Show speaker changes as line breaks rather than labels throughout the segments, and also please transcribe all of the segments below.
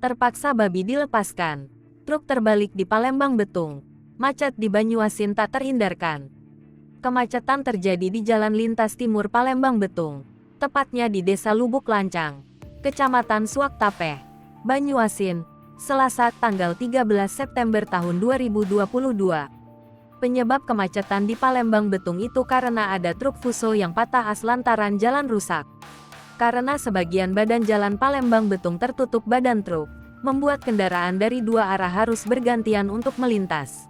Terpaksa babi dilepaskan. Truk terbalik di Palembang Betung. Macet di Banyuasin tak terhindarkan. Kemacetan terjadi di Jalan Lintas Timur Palembang Betung, tepatnya di Desa Lubuk Lancang, Kecamatan Suak Tapeh, Banyuasin, Selasa tanggal 13 September tahun 2022. Penyebab kemacetan di Palembang Betung itu karena ada truk Fuso yang patah as lantaran jalan rusak. Karena sebagian badan jalan Palembang Betung tertutup badan truk, membuat kendaraan dari dua arah harus bergantian untuk melintas.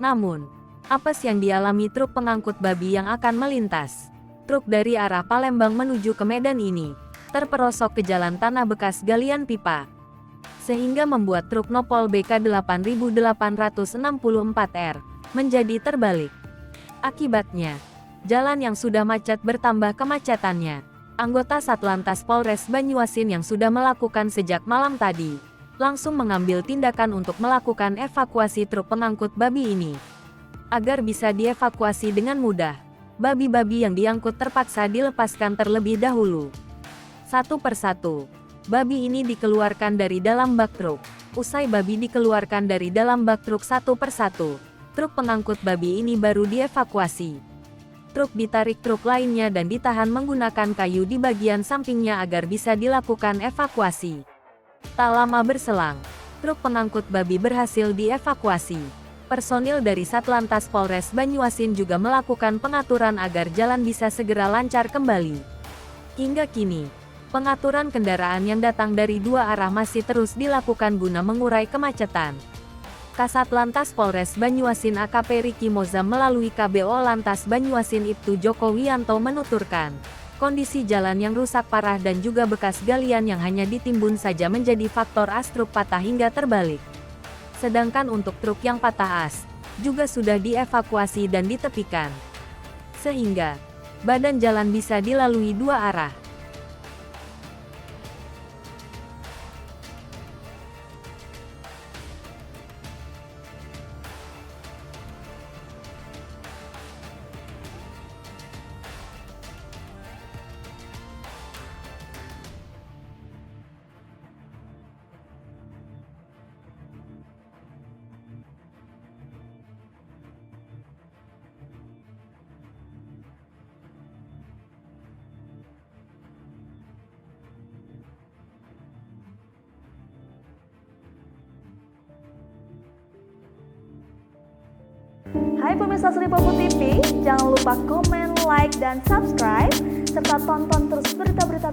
Namun, apes yang dialami truk pengangkut babi yang akan melintas. Truk dari arah Palembang menuju ke Medan ini, terperosok ke jalan tanah bekas galian pipa. Sehingga membuat truk Nopol BK 8864R menjadi terbalik. Akibatnya, jalan yang sudah macet bertambah kemacetannya. Anggota Satlantas Polres Banyuasin yang sudah melakukan sejak malam tadi, langsung mengambil tindakan untuk melakukan evakuasi truk pengangkut babi ini. Agar bisa dievakuasi dengan mudah, babi-babi yang diangkut terpaksa dilepaskan terlebih dahulu. Satu persatu, babi ini dikeluarkan dari dalam bak truk. Usai babi dikeluarkan dari dalam bak truk satu persatu, truk pengangkut babi ini baru dievakuasi. Truk ditarik truk lainnya dan ditahan menggunakan kayu di bagian sampingnya agar bisa dilakukan evakuasi. Tak lama berselang, truk pengangkut babi berhasil dievakuasi. Personil dari Satlantas Polres Banyuasin juga melakukan pengaturan agar jalan bisa segera lancar kembali. Hingga kini, pengaturan kendaraan yang datang dari dua arah masih terus dilakukan guna mengurai kemacetan. Kasat Lantas Polres Banyuasin AKP Riki Mozam melalui KBO Lantas Banyuasin Ibtu Joko Wianto menuturkan, kondisi jalan yang rusak parah dan juga bekas galian yang hanya ditimbun saja menjadi faktor as truk patah hingga terbalik. Sedangkan untuk truk yang patah as, juga sudah dievakuasi dan ditepikan. Sehingga, badan jalan bisa dilalui dua arah.
Hai pemirsa Sri Popo TV, jangan lupa komen, like, dan subscribe, serta tonton terus berita-berita